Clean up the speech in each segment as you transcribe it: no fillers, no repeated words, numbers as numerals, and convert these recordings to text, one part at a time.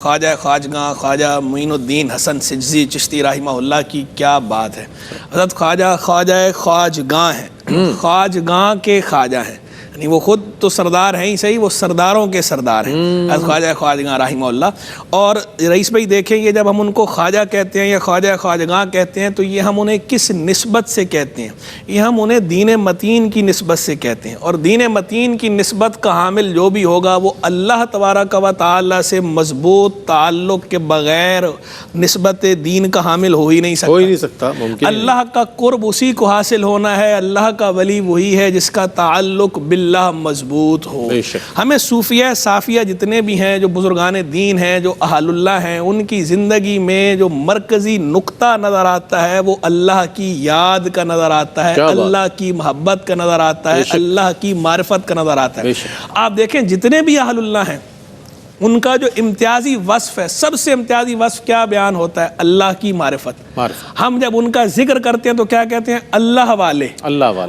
خواجہ خواجگاں خواجہ معین الدین حسن سجزی چشتی رحمہ اللہ کی کیا بات ہے۔ حضرت خواجہ خواجگاں ہیں، خواجگاں کے خواجہ ہیں، یعنی وہ خود تو سردار ہیں ہی صحیح، وہ سرداروں کے سردار ہیں حضرت خواجہ خواجگاں رحمہ اللہ۔ اور رئیس بھائی دیکھیں یہ جب ہم ان کو خواجہ کہتے ہیں یا خواجہ خواجگاں کہتے ہیں تو یہ ہم انہیں کس نسبت سے کہتے ہیں؟ یہ ہم انہیں دین متین کی نسبت سے کہتے ہیں، اور دین متین کی نسبت کا حامل جو بھی ہوگا وہ اللہ تبارک و تعالی سے مضبوط تعلق کے بغیر نسبت دین کا حامل ہو ہی نہیں سکتا، ممکن اللہ کا قرب اسی کو حاصل ہونا ہے، اللہ کا ولی وہی ہے جس کا تعلق باللہ مضبوط ہو۔ ہمیں صوفیہ صافیہ جتنے بھی ہیں، جو بزرگان دین ہیں، جو اہل اللہ ہیں، ان کی زندگی میں جو مرکزی نقطہ نظر آتا ہے وہ اللہ کی یاد کا نظر آتا ہے، اللہ کی محبت کا نظر آتا ہے، اللہ کی معرفت کا نظر آتا ہے۔ آپ دیکھیں جتنے بھی اہل اللہ ہیں ان کا جو امتیازی وصف ہے، سب سے امتیازی وصف کیا بیان ہوتا ہے؟ اللہ کی معرفت۔ ہم جب ان کا ذکر کرتے ہیں تو کیا کہتے ہیں؟ اللہ والے،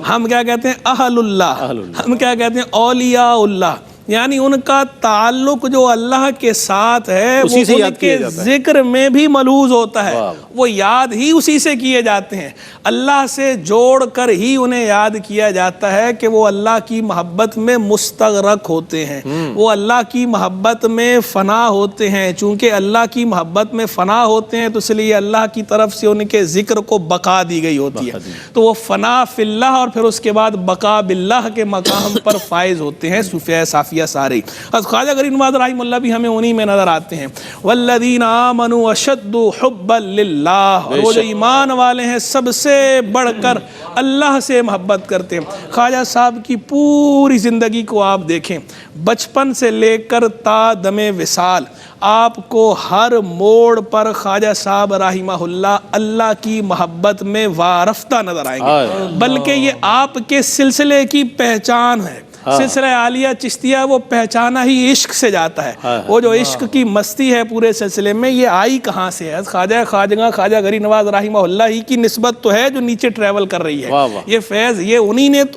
ہم کیا کہتے ہیں؟ اہل اللہ، ہم کیا کہتے ہیں؟ اولیاء اللہ، یعنی ان کا تعلق جو اللہ کے ساتھ ہے وہ ان کے ذکر میں بھی ملحوظ ہوتا ہے، وہ یاد ہی اسی سے کیے جاتے ہیں، اللہ سے جوڑ کر ہی انہیں یاد کیا جاتا ہے کہ وہ اللہ کی محبت میں مستغرق ہوتے ہیں، وہ اللہ کی محبت میں فنا ہوتے ہیں۔ چونکہ اللہ کی محبت میں فنا ہوتے ہیں تو اس لیے اللہ کی طرف سے ان کے ذکر کو بقا دی گئی ہوتی ہے، تو وہ فنا فی اللہ اور پھر اس کے بعد بقا باللہ کے مقام پر فائز ہوتے ہیں صوفیہ صافیہ سارے۔ خواجہ غریب نواز رحمہ اللہ بھی ہمیں انہی میں نظر آتے ہیں، والذین آمنوا اشد حبا للہ، اور وہ جو ایمان والے ہیں سب سے بڑھ کر اللہ سے محبت کرتے ہیں۔ خواجہ صاحب کی پوری زندگی کو آپ دیکھیں، بچپن سے لے کر تا دم وصال آپ کو ہر موڑ پر خواجہ صاحب رحمہ اللہ اللہ کی محبت میں وارفتہ نظر آئیں گے، بلکہ یہ آپ کے سلسلے کی پہچان ہے۔ سلسلہ عالیہ چشتیہ وہ پہچانا ہی عشق سے جاتا ہے، وہ جو عشق کی مستی ہے پورے سلسلے میں یہ آئی کہاں سے ہے؟ خواجہ خواجگاں خواجہ غریب نواز رحمہ اللہ ہی کی نسبت تو ہے جو نیچے ٹریول کر رہی ہے، یہ فیض یہ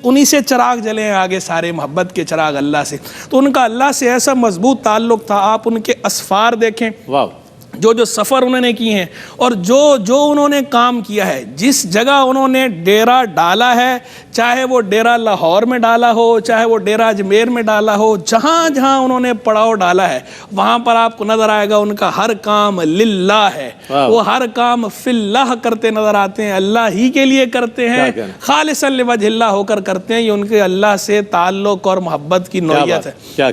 انہی سے چراغ جلے ہیں آگے سارے، محبت کے چراغ اللہ سے، تو ان کا اللہ سے ایسا مضبوط تعلق تھا۔ آپ ان کے اسفار دیکھیں، جو سفر انہوں نے کی ہیں اور جو انہوں نے کام کیا ہے، جس جگہ انہوں نے ڈیرا ڈالا ہے، چاہے وہ ڈیرا لاہور میں ڈالا ہو، چاہے وہ ڈیرا اجمیر میں ڈالا ہو، جہاں جہاں انہوں نے پڑاؤ ڈالا ہے وہاں پر آپ کو نظر آئے گا ان کا ہر کام للہ ہے، وہ ہر کام فی اللہ کرتے نظر آتے ہیں، اللہ ہی کے لیے کرتے ہیں، خالصا لوجہ اللہ ہو کر کرتے ہیں، یہ ان کے اللہ سے تعلق اور محبت کی نوعیت ہے۔ کیا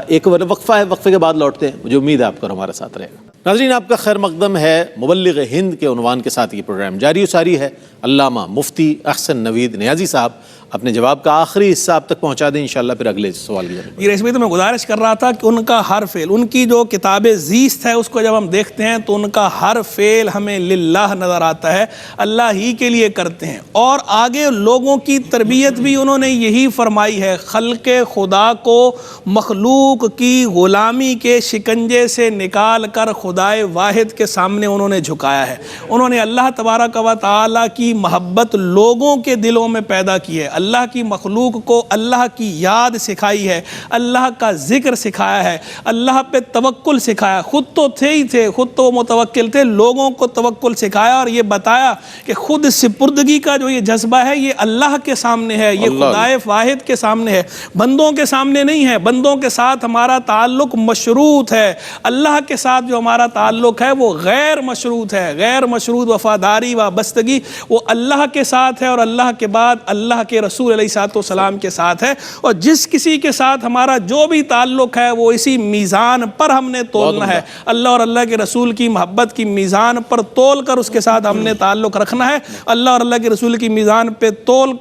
ایک وقفہ ہے، وقفے کے بعد لوٹتے ہیں، مجھے امید ہے آپ کو ہمارے ساتھ رہے گا۔ ناظرین آپ کا خیر مقدم ہے، مبلغ ہند کے عنوان کے ساتھ یہ پروگرام جاری و ساری ہے۔ علامہ مفتی احسن نوید نیازی صاحب اپنے جواب کا آخری حصہ آپ تک پہنچا دیں انشاءاللہ، پھر اگلے سوال کی جانب۔ یہ رئیس بھائی تو میں گزارش کر رہا تھا کہ ان کا ہر فعل، ان کی جو کتاب زیست ہے اس کو جب ہم دیکھتے ہیں تو ان کا ہر فعل ہمیں للہ نظر آتا ہے، اللہ ہی کے لیے کرتے ہیں، اور آگے لوگوں کی تربیت بھی انہوں نے یہی فرمائی ہے، خلق خدا کو مخلوق کی غلامی کے شکنجے سے نکال کر خدائے واحد کے سامنے انہوں نے جھکایا ہے، انہوں نے اللہ تبارک و تعالی کی محبت لوگوں کے دلوں میں پیدا کی ہے، اللہ کی مخلوق کو اللہ کی یاد سکھائی ہے، اللہ کا ذکر سکھایا ہے، اللہ پہ توکل سکھایا، خود تو تھے ہی تھے، خود تو متوکل تھے، لوگوں کو توکل سکھایا، اور یہ بتایا کہ خود سپردگی کا جو یہ جذبہ ہے یہ اللہ کے سامنے ہے، یہ خدائے واحد کے سامنے ہے، بندوں کے سامنے نہیں ہے، بندوں کے ساتھ ہمارا تعلق مشروط ہے، اللہ کے ساتھ جو ہمارا تعلق ہے وہ غیر مشروط ہے، غیر مشروط وفاداری وابستگی وہ اللہ کے ساتھ ہے، اور اللہ کے بعد اللہ کے رسول علیہ السلام کے ساتھ ہے، اور جس کسی کے ساتھ ہمارا جو بھی تعلق ہے وہ اسی میزان پر ہم نے تولنا ہے، اللہ اور اللہ کے رسول کی محبت کی میزان پر تول کر اس کے ساتھ ہم نے تعلق رکھنا ہے، اللہ اور اللہ کے رسول کی میزان پہ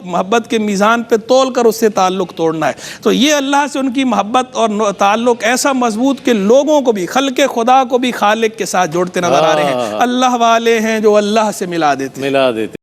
محبت کے میزان پہ تول کر اس سے تعلق توڑنا ہے۔ تو یہ اللہ سے ان کی محبت اور تعلق ایسا مضبوط کہ لوگوں کو بھی، خلق خدا کو بھی خالق کے ساتھ جوڑتے نظر آ رہے ہیں، اللہ والے ہیں جو اللہ سے ملا دیتے